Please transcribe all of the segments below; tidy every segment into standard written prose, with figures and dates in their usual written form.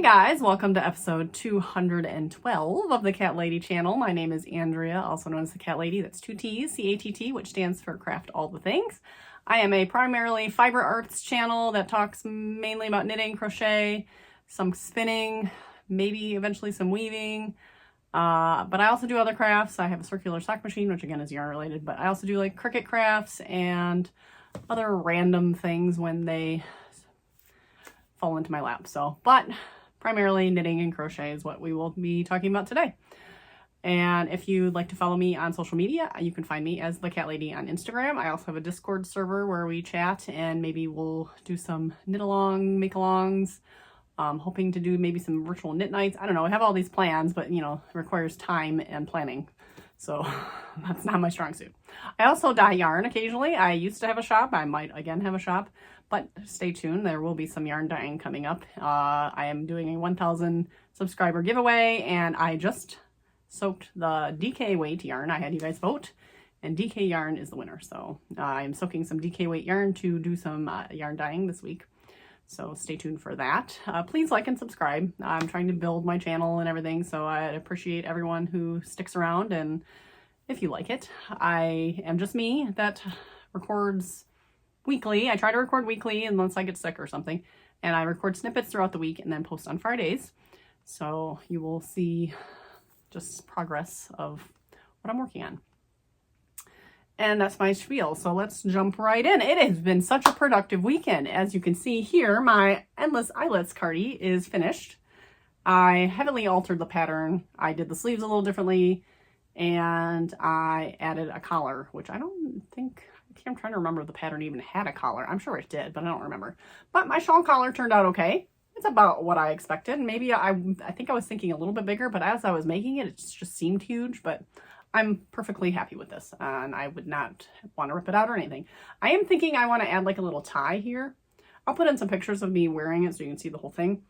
guys, welcome to episode 212 of the Cat Lady channel. My name is Andrea, also known as the Cat Lady. That's two T's, C-A-T-T, which stands for Craft All the Things. I am a primarily fiber arts channel that talks mainly about knitting, crochet, some spinning, maybe eventually some weaving. But I also do other crafts. I have a circular sock machine, which again is yarn related, but I also do like Cricut crafts and other random things when they fall into my lap. But primarily knitting and crochet is what we will be talking about today. And if you'd like to follow me on social media, you can find me as the Cat Lady on Instagram. I also have a Discord server where we chat and maybe we'll do some knit along, make alongs. Hoping to do maybe some virtual knit nights. I don't know. I have all these plans, but you know, it requires time and planning. So that's not my strong suit. I also dye yarn occasionally. I used to have a shop. I might again have a shop, but stay tuned. There will be some yarn dyeing coming up. I am doing a 1,000 subscriber giveaway, and I just soaked the DK weight yarn. I had you guys vote, and DK yarn is the winner. So I'm soaking some DK weight yarn to do some yarn dyeing this week. So stay tuned for that. Please like and subscribe. I'm trying to build my channel and everything, so I appreciate everyone who sticks around, and if you like it. I am just me that records weekly. I try to record weekly unless I get sick or something, and I record snippets throughout the week and then post on Fridays. So you will see just progress of what I'm working on. And that's my spiel. So let's jump right in. It has been such a productive weekend. As you can see here, my Endless Eyelets Cardi is finished. I heavily altered the pattern. I did the sleeves a little differently, and I added a collar, which I don't think, I'm trying to remember if the pattern even had a collar. I'm sure it did, but I don't remember. But my shawl collar turned out okay. It's about what I expected. Maybe I think I was thinking a little bit bigger, but as I was making it, it just seemed huge, but I'm perfectly happy with this, and I would not want to rip it out or anything. I am thinking I want to add like a little tie here. I'll put in some pictures of me wearing it so you can see the whole thing.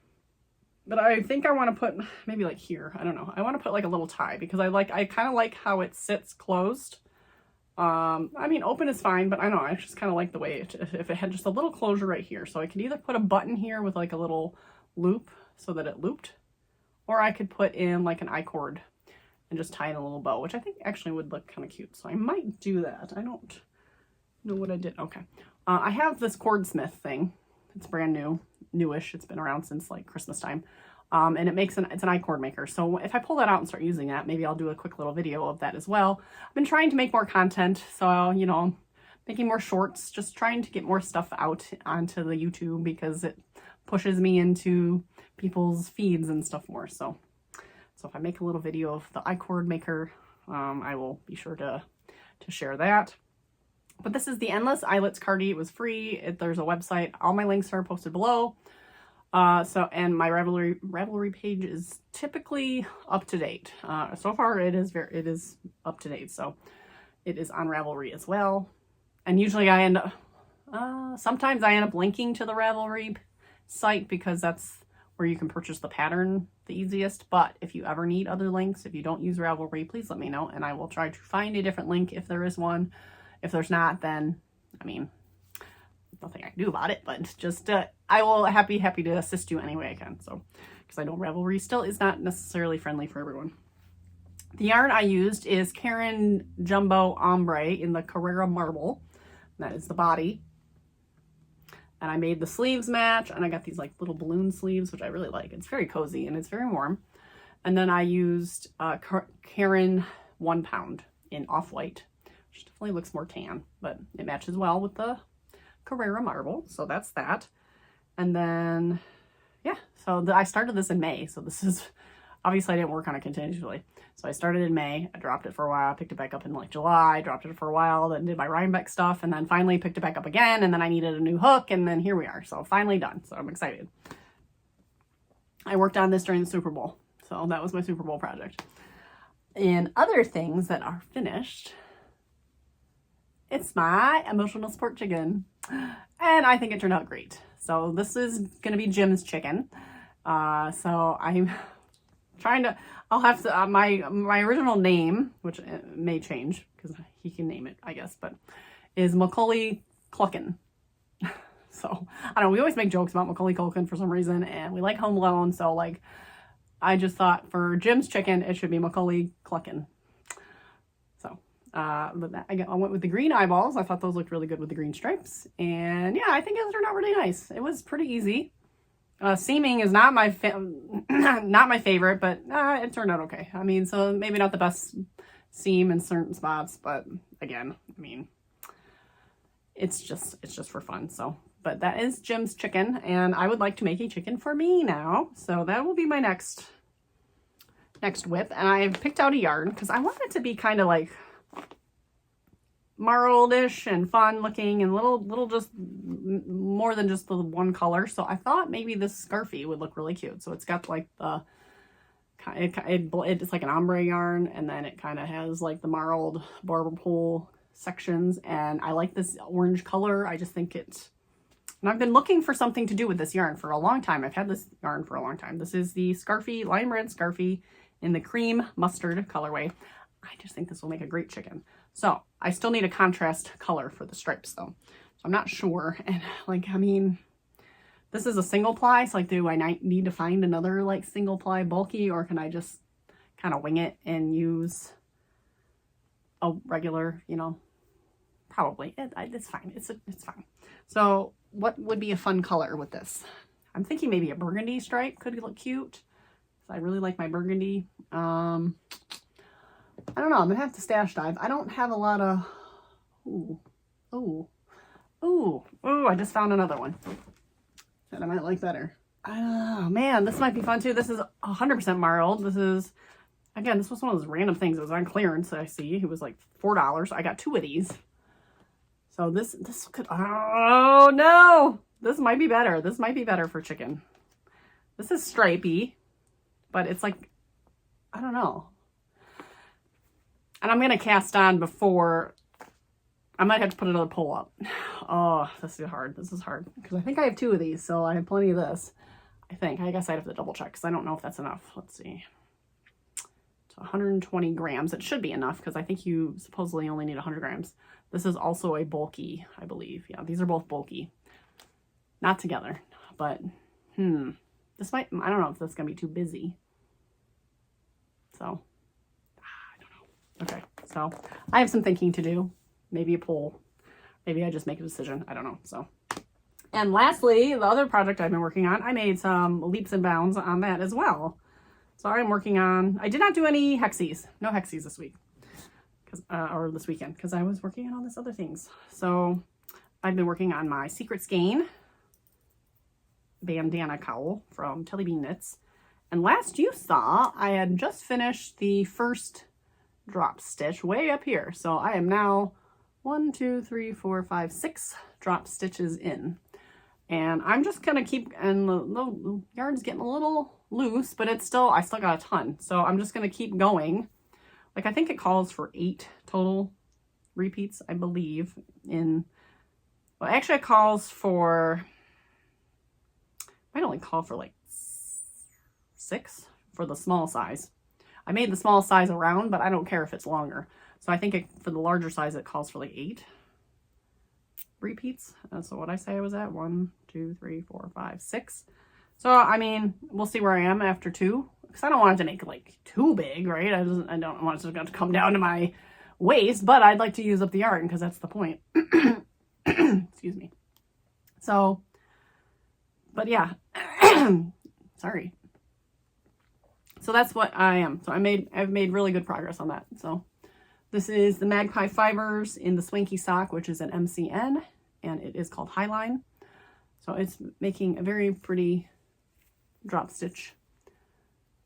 But I think I want to put maybe like here. I don't know. I want to put like a little tie because I kind of like how it sits closed. I mean, open is fine, but I know I just kind of like the way if it had just a little closure right here. So I could either put a button here with like a little loop so that it looped, or I could put in like an I-cord and just tie in a little bow, which I think actually would look kind of cute. So I might do that. I don't know what I did. Okay. I have this cordsmith thing. It's brand new, newish. It's been around since like Christmas time. And it's an I-cord maker. So if I pull that out and start using that, maybe I'll do a quick little video of that as well. I've been trying to make more content. So, you know, making more shorts, just trying to get more stuff out onto the YouTube because it pushes me into people's feeds and stuff more. So if I make a little video of the I-cord maker, I will be sure to share that. But this is the Endless Eyelets Cardi. It was free. There's a website. All my links are posted below. And my Ravelry page is typically up to date. So far it is up to date. So it is on Ravelry as well. And usually I end up, sometimes I end up linking to the Ravelry site because that's where you can purchase the pattern the easiest. But if you ever need other links, if you don't use Ravelry, please let me know and I will try to find a different link if there is one. If there's not, then, I mean, nothing I can do about it, but just, I will happy to assist you any way I can. So, because I know Ravelry still is not necessarily friendly for everyone. The yarn I used is Caron Jumbo Ombre in the Carrara Marble. That is the body. And I made the sleeves match, and I got these like little balloon sleeves, which I really like. It's very cozy and it's very warm. And then I used Caron 1 pound in off-white, which definitely looks more tan, but it matches well with the Carrara Marble. So that's that. And then, yeah, so I started this in May. So this is, obviously I didn't work on it continuously. So I started in May, I dropped it for a while, picked it back up in like July, dropped it for a while, then did my Rhinebeck stuff, and then finally picked it back up again, and then I needed a new hook, and then here we are. So finally done. So I'm excited. I worked on this during the Super Bowl. So that was my Super Bowl project. And other things that are finished, it's my emotional support chicken. And I think it turned out great. So this is going to be Jim's chicken. So I'm trying to, I'll have to, my original name, which may change because he can name it, I guess, but is Macaulay Cluckin. So I don't know, we always make jokes about Macaulay Culkin for some reason, and we like Home Alone, so like I just thought for Jim's chicken it should be Macaulay Culkin. So but I went with the green eyeballs. I thought those looked really good with the green stripes, and yeah, I think it turned out really nice. It was pretty easy. Seaming is not my not my favorite, but it turned out okay. I mean, so maybe not the best seam in certain spots, but again, I mean, it's just for fun. So, but that is Jim's chicken, and I would like to make a chicken for me now. So that will be my next whip, and I've picked out a yarn because I want it to be kind of like marbled-ish and fun looking and little just more than just the one color. So I thought maybe this scarfie would look really cute. So it's got like the it's like an ombre yarn, and then it kind of has like the marbled barber pole sections, and I like this orange color. I just think it's, and I've been looking for something to do with this yarn for a long time. I've had this yarn for a long time. This is the Scarfie, lime red Scarfie in the cream mustard colorway. I just think this will make a great chicken. So I still need a contrast color for the stripes though. So I'm not sure. And like, I mean, this is a single ply. So like, do I need to find another like single ply bulky, or can I just kind of wing it and use a regular, you know, probably it's fine. It's fine. So what would be a fun color with this? I'm thinking maybe a burgundy stripe could look cute. I really like my burgundy. I don't know. I'm gonna have to stash dive. I don't have a lot of. Ooh! I just found another one that I might like better. Oh man, this might be fun too. This is 100% marbled. This is, again, this was one of those random things. It was on clearance that I see. It was like $4. I got 2 of these. So this could. Oh no! This might be better. This might be better for chicken. This is stripey, but it's like, I don't know. And I'm going to cast on before, I might have to put another pole up. Oh, this is hard. This is hard. Because I think I have 2 of these, so I have plenty of this. I guess I'd have to double check because I don't know if that's enough. Let's see. It's 120 grams. It should be enough because I think you supposedly only need 100 grams. This is also a bulky, I believe. Yeah, these are both bulky. Not together, but this might, I don't know if this is going to be too busy. So, I don't know. Okay, so I have some thinking to do. Maybe a poll. Maybe I just make a decision. I don't know. So, and lastly, the other project I've been working on, I made some leaps and bounds on that as well. So I'm working on, I did not do any hexies. No hexies this week. Or this weekend, because I was working on all these other things. So I've been working on my Secret Skein bandana cowl from Telly Bean Knits. And last you saw, I had just finished the first drop stitch way up here. So I am now 1, 2, 3, 4, 5, 6 drop stitches in. And I'm just gonna keep, and the yarn's getting a little loose, but it's still, I still got a ton. So I'm just gonna keep going. Like, I think it calls for 8 total repeats, I believe, in, well, actually it calls for, might only call for like 6 for the small size. I made the small size around, but I don't care if it's longer. So I think for the larger size, it calls for like 8 repeats. So what I say I was at, 1, 2, 3, 4, 5, 6. So, I mean, we'll see where I am after 2. Because I don't want it to make it like too big, right? I don't want it to come down to my waist, but I'd like to use up the yarn because that's the point. Excuse me. So, but yeah, sorry. So that's what I am. So I've made really good progress on that. So this is the Magpie fibers in the Swanky sock, which is an MCN, and it is called Highline. So it's making a very pretty drop stitch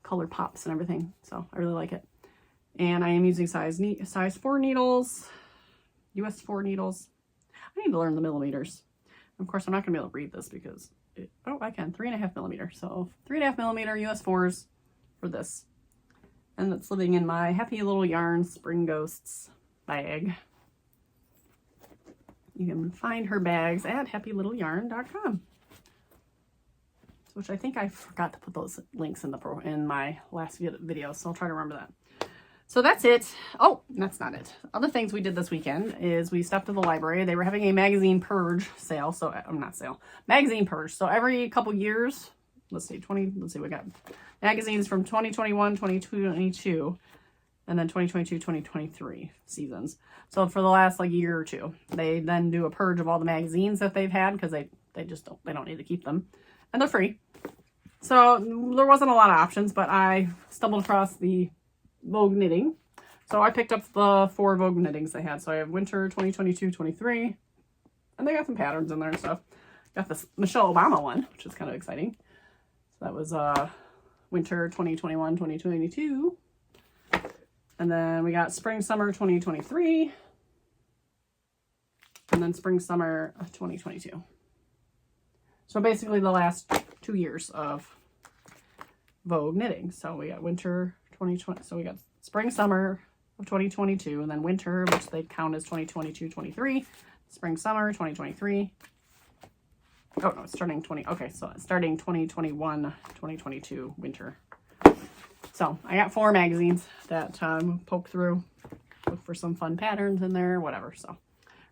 color pops and everything. So I really like it. And I am using size 4 needles, US 4 needles. I need to learn the millimeters. Of course, I'm not gonna be able to read this because I can 3.5 millimeter. So 3.5 millimeter US 4s for this. And that's living in my Happy Little Yarn Spring Ghosts bag. You can find her bags at happylittleyarn.com. Which I think I forgot to put those links in my last video, so I'll try to remember that. So that's it. Oh, that's not it. Other things we did this weekend is we stopped at the library. They were having a magazine purge sale. So I'm not sale, magazine purge. So every couple years, let's see, we got magazines from 2021, 2022, and then 2022, 2023 seasons. So for the last like year or two, they then do a purge of all the magazines that they've had because they don't need to keep them, and they're free. So there wasn't a lot of options, but I stumbled across the Vogue knitting. So I picked up the 4 Vogue knittings they had. So I have winter 2022, 23, and they got some patterns in there and stuff. Got this Michelle Obama one, which is kind of exciting. So that was winter 2021, 2022. And then we got spring summer 2023. And then spring summer 2022. So basically the last 2 years of Vogue knitting. So we got winter 2020. So we got spring summer of 2022, and then winter, which they count as 2022, 23. Spring summer 2023. Oh no, it's starting 20. Okay, so it's starting 2021, 2022 winter. So I got 4 magazines that poke through, look for some fun patterns in there, whatever. So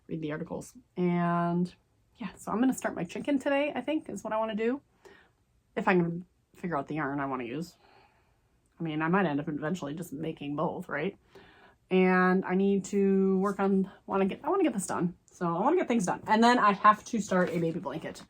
read the articles. And yeah, so I'm going to start my chicken today, I think, is what I want to do. If I can figure out the yarn I want to use. I mean, I might end up eventually just making both, right? And I need to work on, I want to get this done. So I want to get things done. And then I have to start a baby blanket.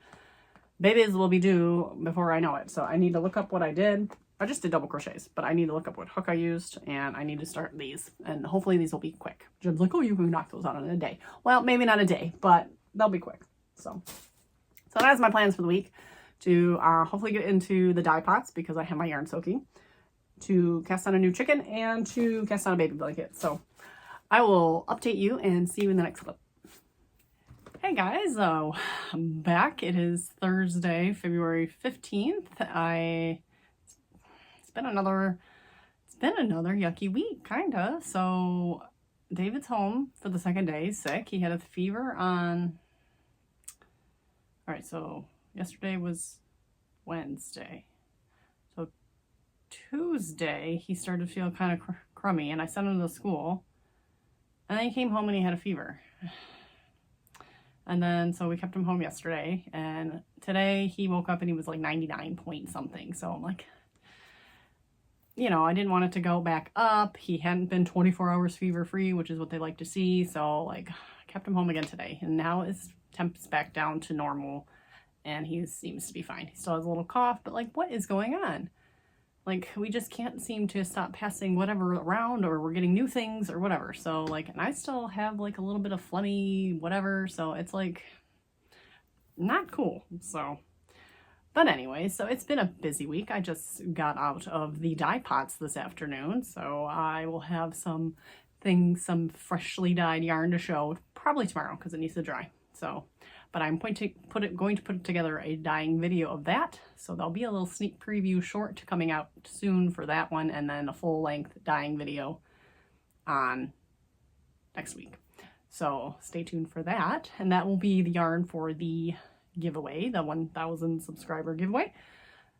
Babies will be due before I know it. So I need to look up what I did. I just did double crochets, but I need to look up what hook I used, and I need to start these. And hopefully these will be quick. Jim's like, oh, you can knock those out in a day. Well, maybe not a day, but they'll be quick. So that's my plans for the week. To hopefully get into the dye pots because I have my yarn soaking, to cast on a new chicken, and to cast on a baby blanket. So I will update you and see you in the next clip. Hey guys, I'm back. It is Thursday, February 15th. It's been another yucky week, kinda. So David's home for the second day, sick. He had a fever on, all right, so yesterday was Wednesday. So Tuesday, he started to feel kind of crummy, and I sent him to school. And then he came home and he had a fever. And then, so we kept him home yesterday. And today he woke up and he was like 99 point something. So I'm like, you know, I didn't want it to go back up. He hadn't been 24 hours fever free, which is what they like to see. So like, I kept him home again today. And now his temp's back down to normal. And he seems to be fine. He still has a little cough, but like, what is going on? Like, we just can't seem to stop passing whatever around, or we're getting new things or whatever. So like, and I still have like a little bit of phlegmy, whatever. So it's like not cool. So, but anyway, so it's been a busy week. I just got out of the dye pots this afternoon. So I will have some freshly dyed yarn to show probably tomorrow because it needs to dry. So, but I'm going to put together a dyeing video of that. So there'll be a little sneak preview short coming out soon for that one, and then a full length dyeing video on next week. So stay tuned for that. And that will be the yarn for the giveaway, the 1,000 subscriber giveaway.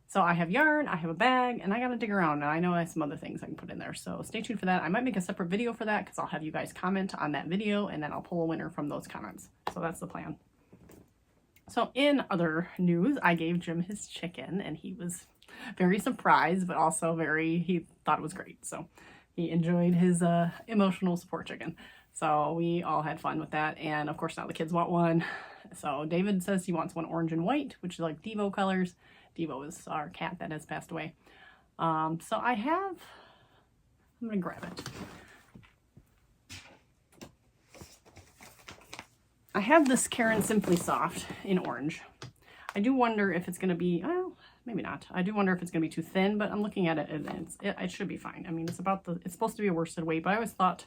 So I have yarn, I have a bag, and I gotta dig around, and I know I have some other things I can put in there. So stay tuned for that. I might make a separate video for that because I'll have you guys comment on that video, and then I'll pull a winner from those comments. So that's the plan. So in other news, I gave Jim his chicken, and he was very surprised, but also he thought it was great. So he enjoyed his emotional support chicken. So we all had fun with that. And of course now the kids want one. So David says he wants one orange and white, which is like Devo colors. Devo is our cat that has passed away. So I'm gonna grab it. I have this Caron Simply Soft in orange. I do wonder if it's going to be, well, maybe not. I do wonder if it's going to be too thin, but I'm looking at it and it should be fine. I mean, it's supposed to be a worsted weight, but I always thought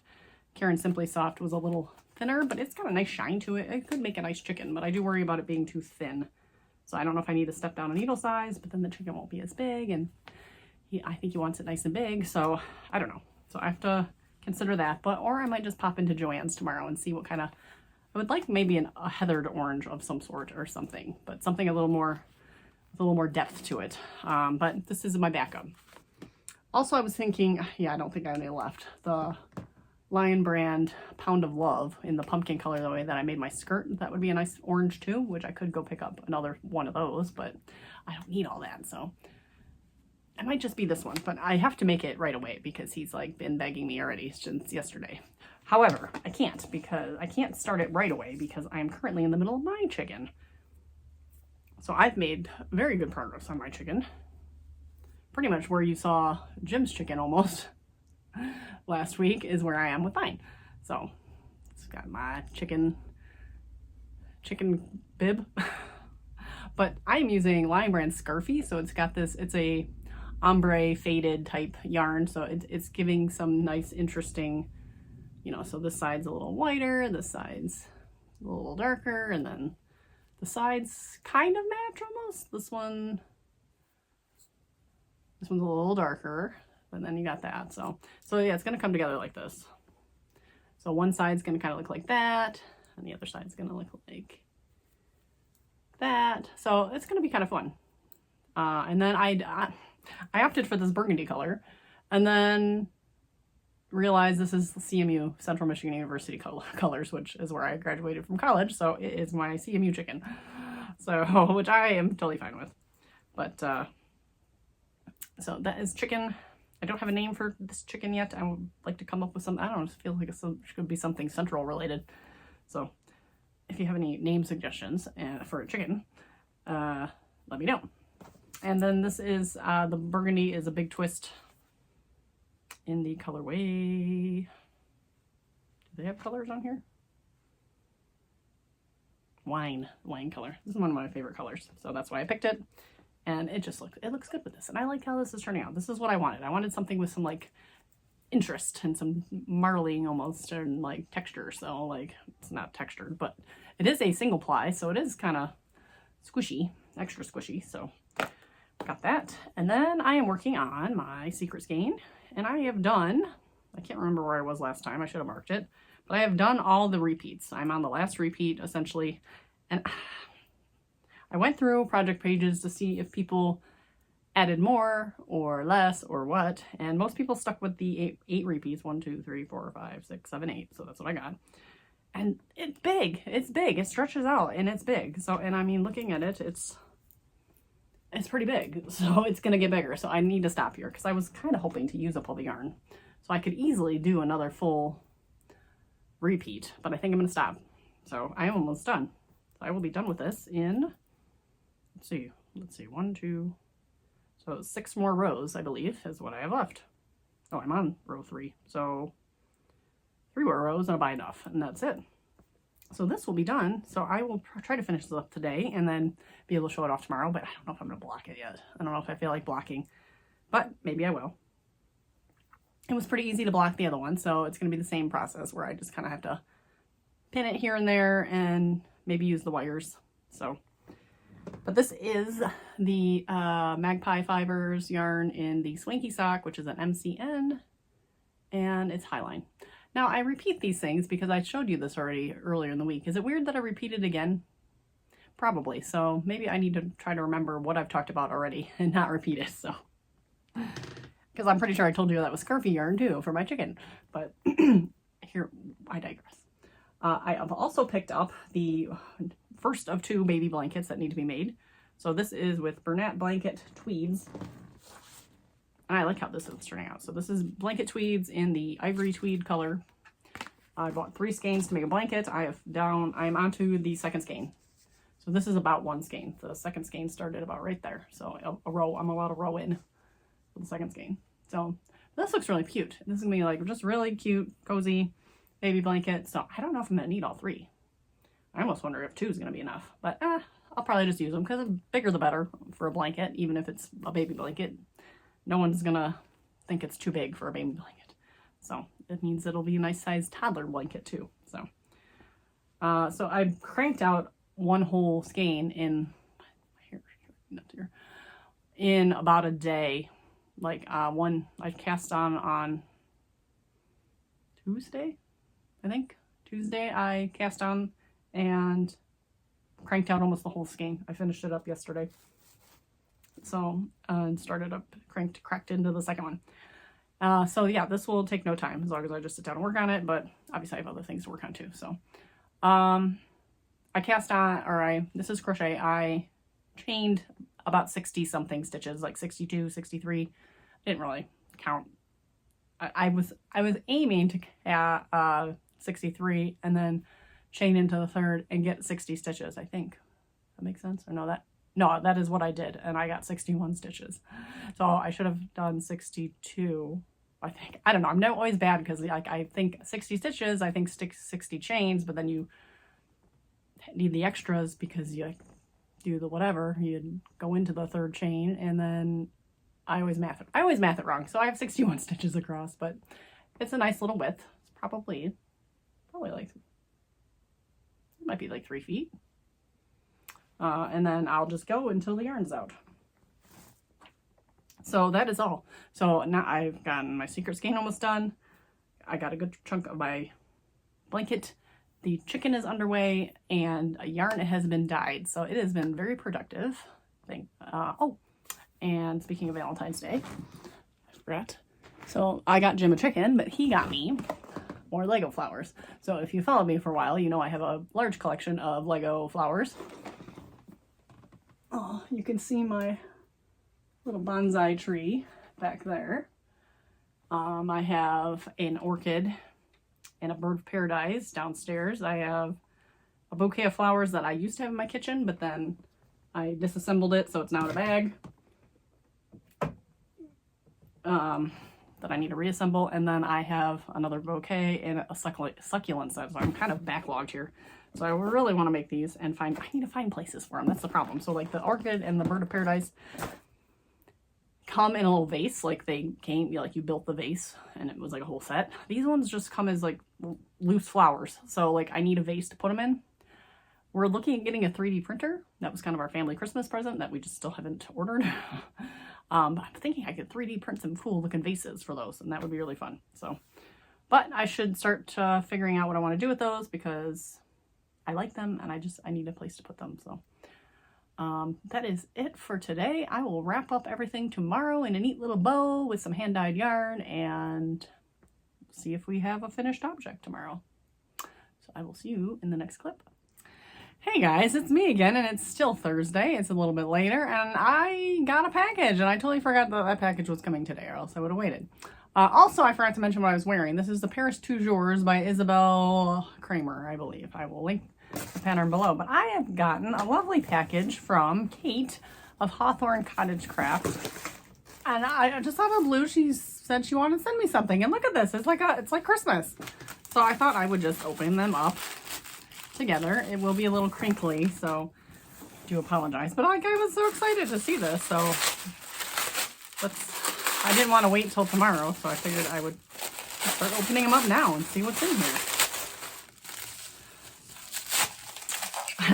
Caron Simply Soft was a little thinner, but it's got a nice shine to it. It could make a nice chicken, but I do worry about it being too thin. So I don't know if I need to step down a needle size, but then the chicken won't be as big, and I think he wants it nice and big, so I don't know. So I have to consider that, or I might just pop into Joann's tomorrow and see what kind of, I would like maybe a heathered orange of some sort or something, but something with a little more depth to it. But this is my backup. Also, I was thinking, yeah, I don't think I have any left. The Lion Brand Pound of Love in the pumpkin color, the way that I made my skirt. That would be a nice orange too, which I could go pick up another one of those, but I don't need all that, so it might just be this one, but I have to make it right away because he's like been begging me already since yesterday. However, I can't because I can't start it right away because I'm currently in the middle of my chicken. So I've made very good progress on my chicken. Pretty much where you saw Jim's chicken almost last week is where I am with mine. So it's got my chicken bib. But I'm using Lion Brand Scarfy, so it's got this, it's a ombre faded type yarn, so it's giving some nice interesting, you know, so this side's a little whiter, this side's a little darker, and then the sides kind of match almost. This one's a little darker, and then you got that. So yeah, it's gonna come together like this. So one side's gonna kind of look like that, and the other side's gonna look like that. So it's gonna be kind of fun. And then I opted for this burgundy color, and then realized this is CMU, Central Michigan University colors, which is where I graduated from college. So it is my CMU chicken. So, which I am totally fine with. But, so that is chicken. I don't have a name for this chicken yet. I would like to come up with some, I don't know, it feels like it should be something central related. So if you have any name suggestions for a chicken, let me know. And then this is, the burgundy is a big twist in the colorway. Do they have colors on here? Wine color. This is one of my favorite colors, so that's why I picked it. And it looks good with this. And I like how this is turning out. This is what I wanted. I wanted something with some like interest and some marling almost, and like texture. So like, it's not textured, but it is a single ply, so it is kind of squishy, extra squishy. So got that. And then I am working on my secret skein, and I have done, I can't remember where I was last time, I should have marked it, but I have done all the repeats. I'm on the last repeat essentially, and I went through project pages to see if people added more or less or what, and most people stuck with the eight repeats, 1, 2, 3, 4, 5, 6, 7, 8, so that's what I got. And it's big, it stretches out, and it's big. So, and I mean, looking at it, it's pretty big, so it's gonna get bigger. So I need to stop here because I was kind of hoping to use up all the yarn, so I could easily do another full repeat, but I think I'm gonna stop. So I am almost done. So I will be done with this in, let's see, 1, 2, so 6 more rows, I believe, is what I have left. Oh, I'm on row 3, so 3 more rows and I'll buy enough, and that's it. So this will be done. So I will try to finish this up today and then be able to show it off tomorrow, but I don't know if I'm going to block it yet. I don't know if I feel like blocking, but maybe I will. It was pretty easy to block the other one, so it's going to be the same process where I just kind of have to pin it here and there and maybe use the wires. So, but this is the Magpie Fibers yarn in the Swanky sock, which is an MCN, and it's Highline. Now, I repeat these things because I showed you this already earlier in the week. Is it weird that I repeat it again? Probably. So maybe I need to try to remember what I've talked about already and not repeat it. So, because I'm pretty sure I told you that was scarfy yarn too for my chicken. But here, I digress. I have also picked up the first of 2 baby blankets that need to be made. So this is with Bernat Blanket Tweeds. And I like how this is turning out. So this is blanket tweeds in the ivory tweed color. I bought 3 skeins to make a blanket. I'm onto the second skein. So this is about 1 skein. The second skein started about right there. So a row, I'm about a row in for the second skein. So this looks really cute. This is gonna be like just really cute, cozy baby blanket. So I don't know if I'm gonna need all 3. I almost wonder if 2 is gonna be enough, but I'll probably just use them because the bigger the better for a blanket, even if it's a baby blanket. No one's gonna think it's too big for a baby blanket. So it means it'll be a nice sized toddler blanket too. So I cranked out 1 whole skein in about a day. Like one I cast on Tuesday, I think. Tuesday I cast on and cranked out almost the whole skein. I finished it up yesterday. So, and started up, cracked into the second one. So yeah, this will take no time as long as I just sit down and work on it, but obviously I have other things to work on too. So, I cast on, this is crochet. I chained about 60 something stitches, like 62, 63. Didn't really count. I was aiming to 63 and then chain into the third and get 60 stitches, I think. That makes sense? Or no, that is what I did, and I got 61 stitches. So I should have done 62, I think. I don't know. I'm not always bad because like I think 60 stitches, I think 60 chains, but then you need the extras because you like, do the whatever. You go into the third chain, and then I always math it wrong. So I have 61 stitches across, but it's a nice little width. It's probably like, it might be like 3 feet. And then I'll just go until the yarn's out. So that is all. So now I've gotten my secret skein almost done. I got a good chunk of my blanket. The chicken is underway, and a yarn has been dyed. So it has been very productive. Oh, and speaking of Valentine's Day, I forgot. So I got Jim a chicken, but he got me more Lego flowers. So if you followed me for a while, you know I have a large collection of Lego flowers. Oh, you can see my little bonsai tree back there. I have an orchid and a bird of paradise downstairs. I have a bouquet of flowers that I used to have in my kitchen, but then I disassembled it, so it's now in a bag. That I need to reassemble. And then I have another bouquet and a succulent set, so I'm kind of backlogged here. So I really want to make these and I need to find places for them. That's the problem. So like the orchid and the bird of paradise come in a little vase, like they came, like you built the vase and it was like a whole set. These ones just come as like loose flowers. So like I need a vase to put them in. We're looking at getting a 3D printer. That was kind of our family Christmas present that we just still haven't ordered. I'm thinking I could 3D print some cool looking vases for those, and that would be really fun. So, but I should start figuring out what I want to do with those because I like them and I need a place to put them. So that is it for today. I will wrap up everything tomorrow in a neat little bow with some hand-dyed yarn and see if we have a finished object tomorrow. So I will see you in the next clip. Hey guys, it's me again, and it's still Thursday. It's a little bit later, and I got a package, and I totally forgot that package was coming today, or else I would have waited. Also, I forgot to mention what I was wearing. This is the Paris Toujours by Isabel Kramer, I believe. I will link the pattern below. But I have gotten a lovely package from Kate of Hawthorne Cottage Craft, and I just out of the blue, she said she wanted to send me something, and look at this. It's like Christmas. So I thought I would just open them up together. It will be a little crinkly, so I do apologize, but I was so excited to see this, so I didn't want to wait till tomorrow, so I figured I would start opening them up now and see what's in here.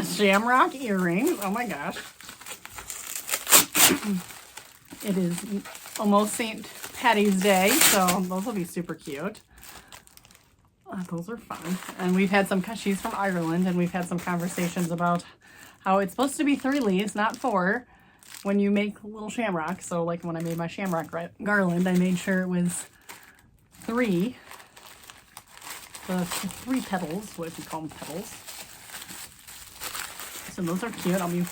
Shamrock earrings. Oh my gosh. It is almost St. Patty's Day, so those will be super cute. Those are fun. And we've had she's from Ireland, and we've had some conversations about how it's supposed to be 3 leaves, not 4, when you make little shamrocks. So like when I made my shamrock garland, I made sure it was 3. The 3 petals, what if you call them petals. So those are cute. I'll be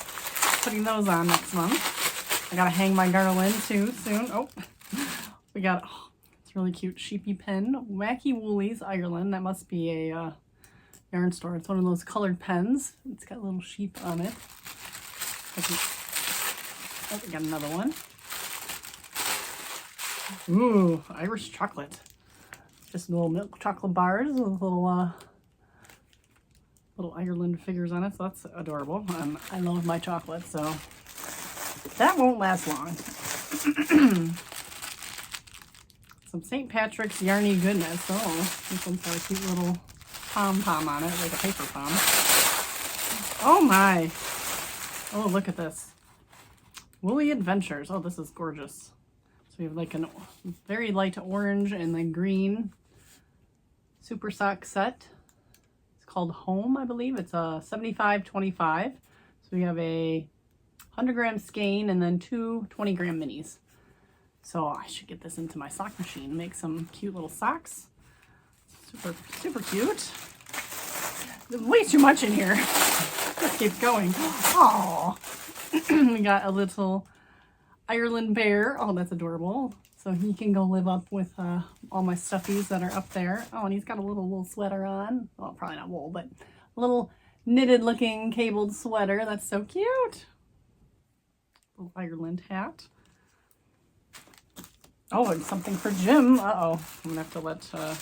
putting those on next month. I gotta hang my garland too soon. Oh, we got... really cute sheepy pen, Wacky Woolies, Ireland. That must be a yarn store. It's one of those colored pens. It's got little sheep on it. Oh, we got another one. Ooh, Irish chocolate. Just little milk chocolate bars with little Ireland figures on it. So that's adorable. I love my chocolate, so that won't last long. Some St. Patrick's yarny goodness. Oh, this one's got a cute little pom-pom on it, like a paper pom. Oh my. Oh, look at this. Woolly Adventures. Oh, this is gorgeous. So we have like a very light orange and then green super sock set. It's called Home, I believe. It's a 75-25. So we have a 100-gram skein and then 2 20-gram minis. So I should get this into my sock machine, make some cute little socks. Super, super cute. There's way too much in here. Let's keep going. Oh, we got a little Ireland bear. Oh, that's adorable. So he can go live up with all my stuffies that are up there. Oh, and he's got a little sweater on. Well, probably not wool, but a little knitted looking cabled sweater. That's so cute. Little Ireland hat. Oh, and something for Jim. Uh-oh. I'm gonna have to let I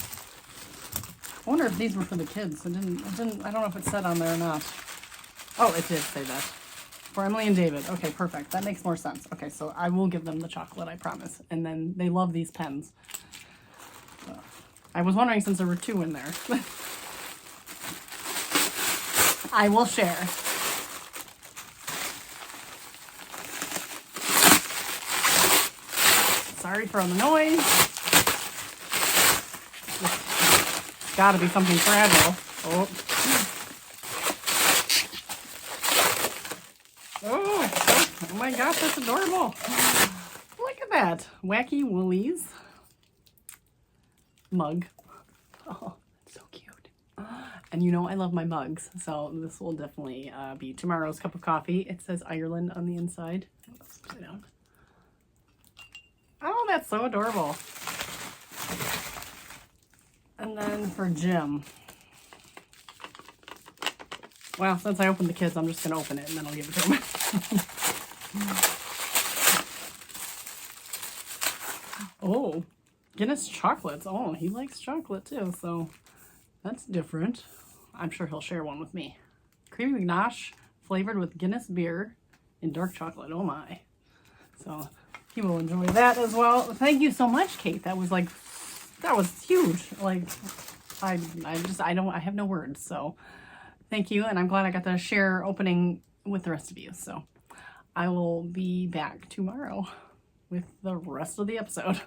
wonder if these were for the kids. I don't know if it said on there or not. Oh, it did say that. For Emily and David. Okay, perfect. That makes more sense. Okay, so I will give them the chocolate, I promise. And then they love these pens. I was wondering since there were 2 in there. I will share. Sorry for the noise. It's gotta be something fragile. Oh. Oh my gosh, that's adorable. Look at that. Wacky Woolies mug. Oh, it's so cute. And you know I love my mugs, so this will definitely be tomorrow's cup of coffee. It says Ireland on the inside. Let's put it down. Oh, that's so adorable. And then for Jim. Well, since I opened the kids, I'm just going to open it and then I'll give it to him. Oh, Guinness chocolates. Oh, he likes chocolate too, so that's different. I'm sure he'll share one with me. Creamy ganache flavored with Guinness beer and dark chocolate. Oh my. So he will enjoy that as well. Thank you so much, Kate. That was huge. Like, I have no words. So thank you. And I'm glad I got to share opening with the rest of you. So I will be back tomorrow with the rest of the episode.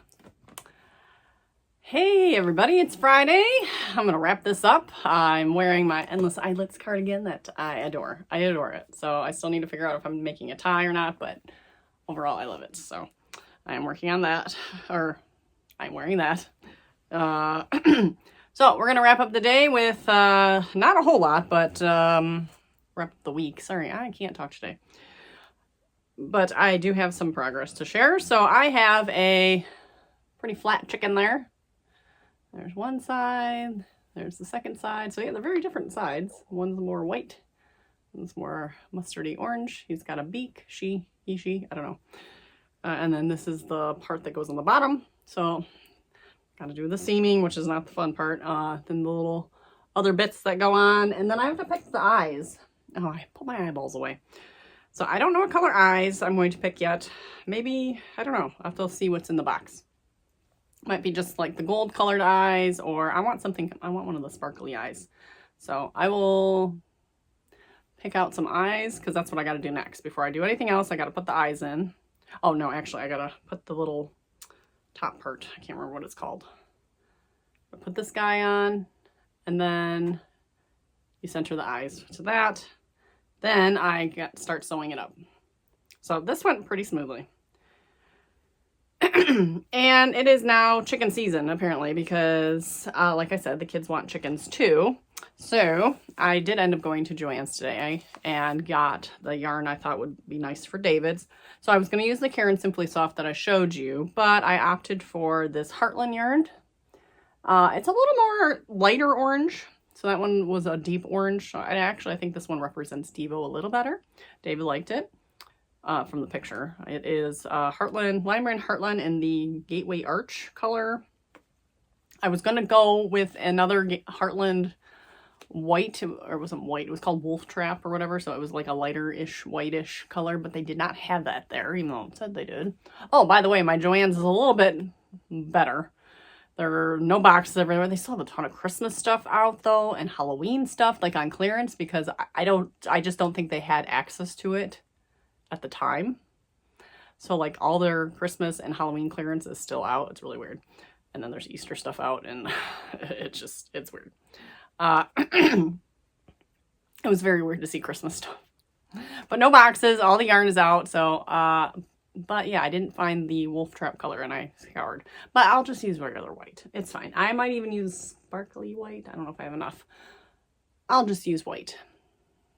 Hey everybody, it's Friday. I'm gonna wrap this up. I'm wearing my Endless Eyelets cardigan that I adore. I adore it. So I still need to figure out if I'm making a tie or not, but overall I love it. So I am working on that, or I'm wearing that. So we're gonna wrap up the day with not a whole lot, but wrap up the week. Sorry, I can't talk today. But I do have some progress to share. So I have a pretty flat chicken there. There's one side, there's the second side. So yeah, they're very different sides. One's more white, one's more mustardy orange. He's got a beak, she, I don't know. And then this is the part that goes on the bottom. So gotta do the seaming, which is not the fun part. Then the little other bits that go on. And then I have to pick the eyes. Oh, I put my eyeballs away. So I don't know what color eyes I'm going to pick yet. Maybe, I don't know. I'll have to see what's in the box. Might be just like the gold colored eyes, or I want one of the sparkly eyes. So I will pick out some eyes because that's what I got to do next. Before I do anything else, I got to put the eyes in. Oh no, actually I got to put the little top part. I can't remember what it's called. I'll put this guy on and then you center the eyes to that. Then I start sewing it up. So this went pretty smoothly. And it is now chicken season, apparently, because, like I said, the kids want chickens too. So I did end up going to Joann's today and got the yarn I thought would be nice for David's. So I was going to use the Caron Simply Soft that I showed you, but I opted for this Heartland yarn. It's a little more lighter orange. So that one was a deep orange. So I think this one represents Devo a little better. David liked it. From the picture. It is Heartland, Lime Green Heartland in the Gateway Arch color. I was going to go with another Heartland white, or it wasn't white, it was called Wolf Trap or whatever, so it was like a lighter-ish, whitish color, but they did not have that there, even though it said they did. Oh, by the way, my Joann's is a little bit better. There are no boxes everywhere. They still have a ton of Christmas stuff out though, and Halloween stuff, like on clearance, because I just don't think they had access to it at the time. So like all their Christmas and Halloween clearance is still out. It's really weird. And then there's Easter stuff out, and it's weird. It was very weird to see Christmas stuff. But no boxes, all the yarn is out. So But yeah, I didn't find the wolf trap color and I scoured. But I'll just use regular white. It's fine. I might even use sparkly white. I don't know if I have enough. I'll just use white.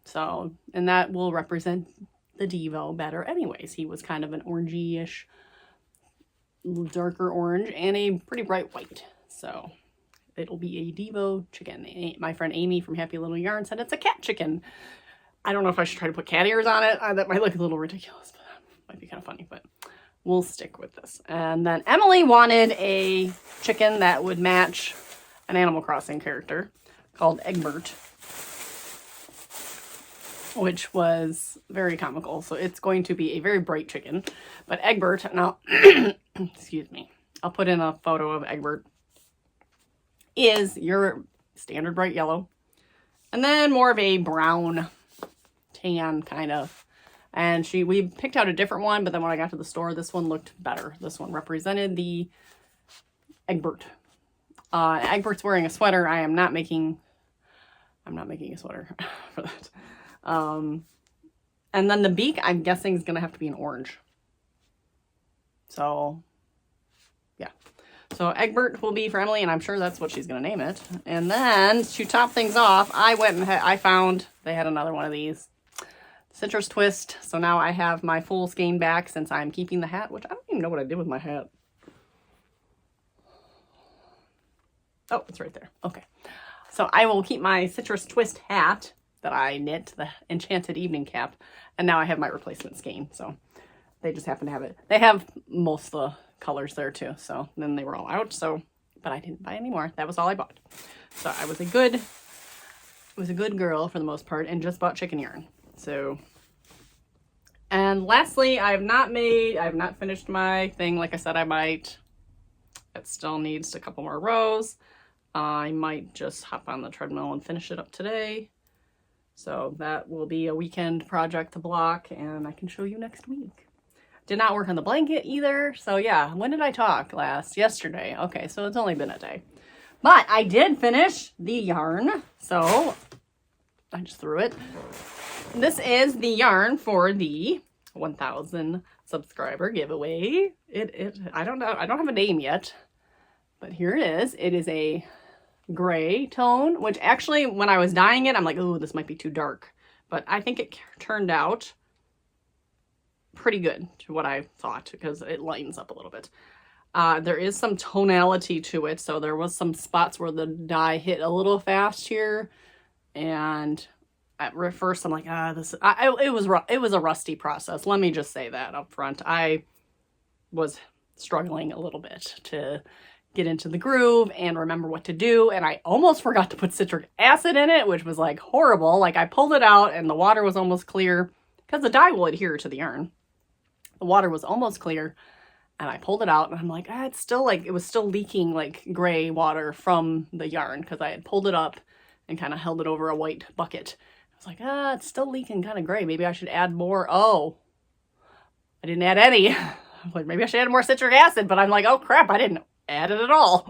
So, and that will represent the Devo better anyways. He was kind of an orangey-ish, darker orange and a pretty bright white. So it'll be a Devo chicken. My friend Amy from Happy Little Yarn said it's a cat chicken. I don't know if I should try to put cat ears on it. That might look a little ridiculous, but might be kind of funny, but we'll stick with this. And then Emily wanted a chicken that would match an Animal Crossing character called Eggbert, which was very comical. So it's going to be a very bright chicken. But Eggbert, now, excuse me, I'll put in a photo of Eggbert, is your standard bright yellow. And then more of a brown, tan kind of. And we picked out a different one, but then when I got to the store, this one looked better. This one represented the Eggbert. Eggbert's wearing a sweater. I'm not making a sweater for that. And then the beak, I'm guessing, is going to have to be an orange. So, yeah. So Eggbert will be for Emily, and I'm sure that's what she's going to name it. And then to top things off, I went and I found they had another one of these. Citrus Twist. So now I have my full skein back since I'm keeping the hat, which I don't even know what I did with my hat. Oh, it's right there. Okay. So I will keep my Citrus Twist hat that I knit, the Enchanted Evening Cap, and now I have my replacement skein. So they just happen to have it. They have most of the colors there too. So then they were all out. So, but I didn't buy any more. That was all I bought. So I was a good girl for the most part and just bought chicken yarn. So, and lastly, I have not finished my thing. Like I said, I might. It still needs a couple more rows. I might just hop on the treadmill and finish it up today. So that will be a weekend project to block, and I can show you next week. Did not work on the blanket either. So yeah, when did I talk last? Yesterday. Okay, so it's only been a day. But I did finish the yarn. So I just threw it. This is the yarn for the 1,000 subscriber giveaway. I don't know. I don't have a name yet, but here it is. It is a gray tone, which actually when I was dyeing it, I'm like, oh, this might be too dark, but I think it turned out pretty good to what I thought because it lightens up a little bit. There is some tonality to it. So there was some spots where the dye hit a little fast here, and at first I'm like, it was a rusty process. Let me just say that up front. I was struggling a little bit to get into the groove and remember what to do. And I almost forgot to put citric acid in it, which was like horrible. Like I pulled it out and the water was almost clear because the dye will adhere to the yarn. The water was almost clear and I pulled it out and I'm like, it's still like, it was still leaking like gray water from the yarn because I had pulled it up and kind of held it over a white bucket. I was like, it's still leaking kind of gray. Maybe I should add more. Oh, I didn't add any. I was like, maybe I should add more citric acid, but I'm like, oh crap, I didn't add it at all.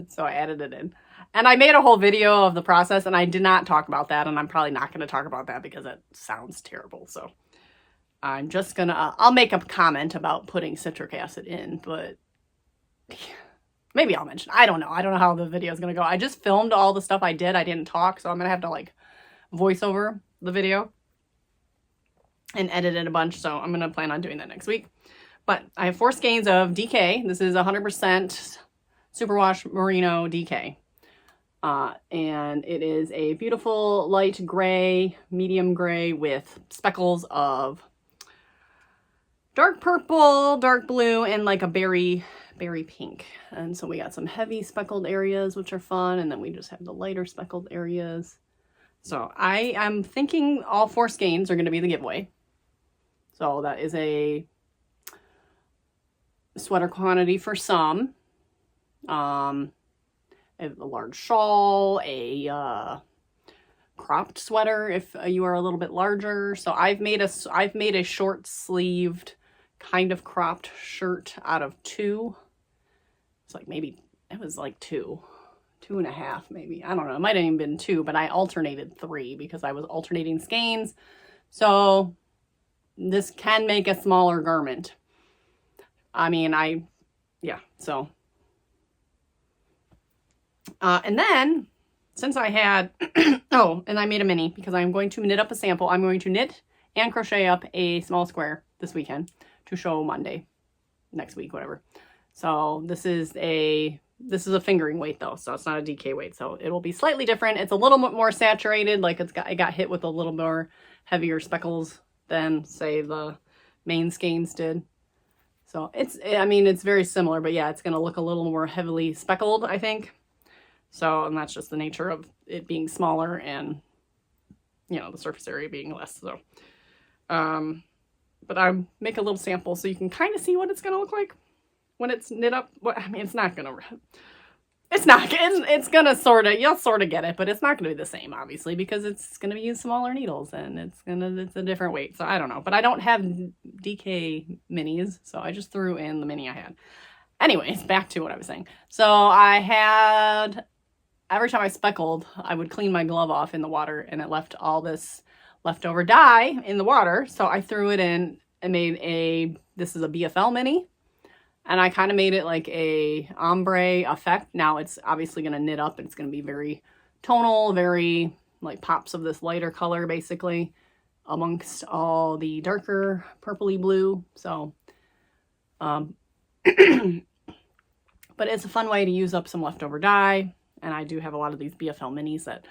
So I added it in. And I made a whole video of the process and I did not talk about that. And I'm probably not going to talk about that because it sounds terrible. So I'm just going to, I'll make a comment about putting citric acid in, but maybe I'll mention, I don't know. I don't know how the video is going to go. I just filmed all the stuff I did. I didn't talk. So I'm going to have to like voice over the video and edit it a bunch. So I'm going to plan on doing that next week. But I have 4 skeins of DK. This is 100% superwash merino DK. And it is a beautiful light gray, medium gray with speckles of dark purple, dark blue, and like a berry pink. And so we got some heavy speckled areas, which are fun. And then we just have the lighter speckled areas. So I am thinking all 4 skeins are going to be the giveaway. So that is a sweater quantity for some. A large shawl, a cropped sweater if you are a little bit larger. So I've made a short sleeved kind of cropped shirt out of 2. It's like maybe it was like 2.5 maybe. I don't know. It might have even been 2, but I alternated 3 because I was alternating skeins. So this can make a smaller garment. I mean, yeah, so. And then, since I had, oh, and I made a mini because I'm going to knit up a sample. I'm going to knit and crochet up a small square this weekend to show Monday, next week, whatever. So this is a fingering weight though, so it's not a DK weight. So it'll be slightly different. It's a little bit more saturated, like it got hit with a little more heavier speckles than say the main skeins did. So I mean, it's very similar, but yeah, it's going to look a little more heavily speckled, I think. So, and that's just the nature of it being smaller and, you know, the surface area being less. So, but I make a little sample so you can kind of see what it's going to look like when it's knit up. Well, I mean, it's going to sort of, you'll sort of get it, but it's not going to be the same, obviously, because it's going to be smaller needles and it's a different weight. So I don't know, but I don't have DK minis. So I just threw in the mini I had. Anyways, back to what I was saying. So I had, every time I speckled, I would clean my glove off in the water and it left all this leftover dye in the water. So I threw it in and made this is a BFL mini. And I kind of made it like a ombre effect. Now it's obviously going to knit up. It's going to be very tonal, very like pops of this lighter color basically amongst all the darker purpley blue. So, but it's a fun way to use up some leftover dye. And I do have a lot of these BFL minis that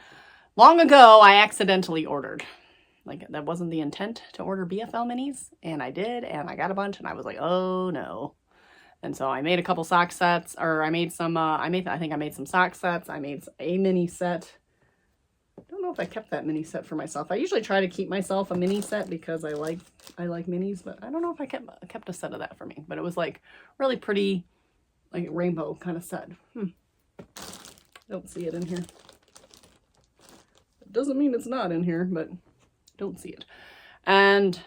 long ago I accidentally ordered. Like that wasn't the intent to order BFL minis. And I did, and I got a bunch and I was like, oh no. And so I made a couple sock sets, or I made some, I think I made some sock sets. I made a mini set. I don't know if I kept that mini set for myself. I usually try to keep myself a mini set because I like minis, but I don't know if I kept a set of that for me. But it was like really pretty, like rainbow kind of set. Don't see it in here. It doesn't mean it's not in here, but don't see it. And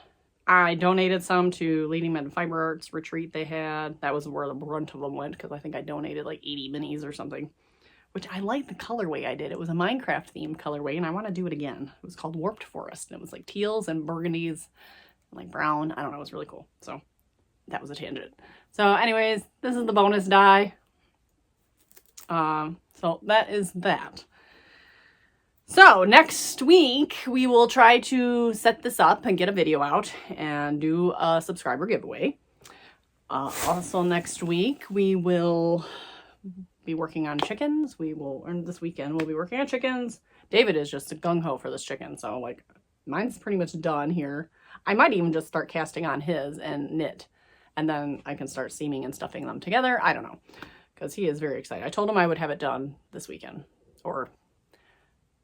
I donated some to Leading Men Fiber Arts retreat they had. That was where the brunt of them went because I think I donated like 80 minis or something, which I like the colorway I did. It was a Minecraft themed colorway and I want to do it again. It was called Warped Forest and it was like teals and burgundies and like brown. I don't know. It was really cool. So that was a tangent. So anyways, this is the bonus die. So that is that. So next week, we will try to set this up and get a video out and do a subscriber giveaway. Also next week, we will be working on chickens. This weekend, we'll be working on chickens. David is just gung-ho for this chicken. So like mine's pretty much done here. I might even just start casting on his and knit. And then I can start seaming and stuffing them together. I don't know. Because he is very excited. I told him I would have it done this weekend. Or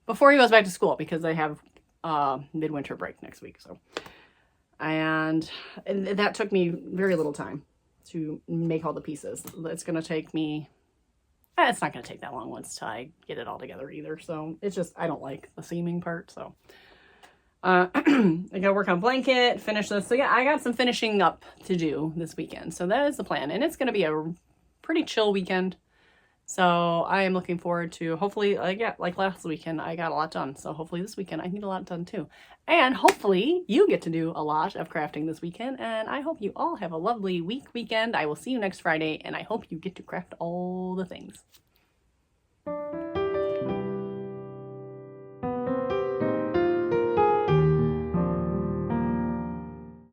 before he goes back to school, because I have midwinter break next week. So, and that took me very little time to make all the pieces. It's going to take me, it's not going to take that long once I get it all together either. So it's just, I don't like the seaming part. So I got to work on blanket, finish this. So yeah, I got some finishing up to do this weekend. So that is the plan. And it's going to be a pretty chill weekend. So I am looking forward to hopefully, like last weekend, I got a lot done. So hopefully this weekend I can get a lot done too. And hopefully you get to do a lot of crafting this weekend. And I hope you all have a lovely weekend. I will see you next Friday and I hope you get to craft all the things.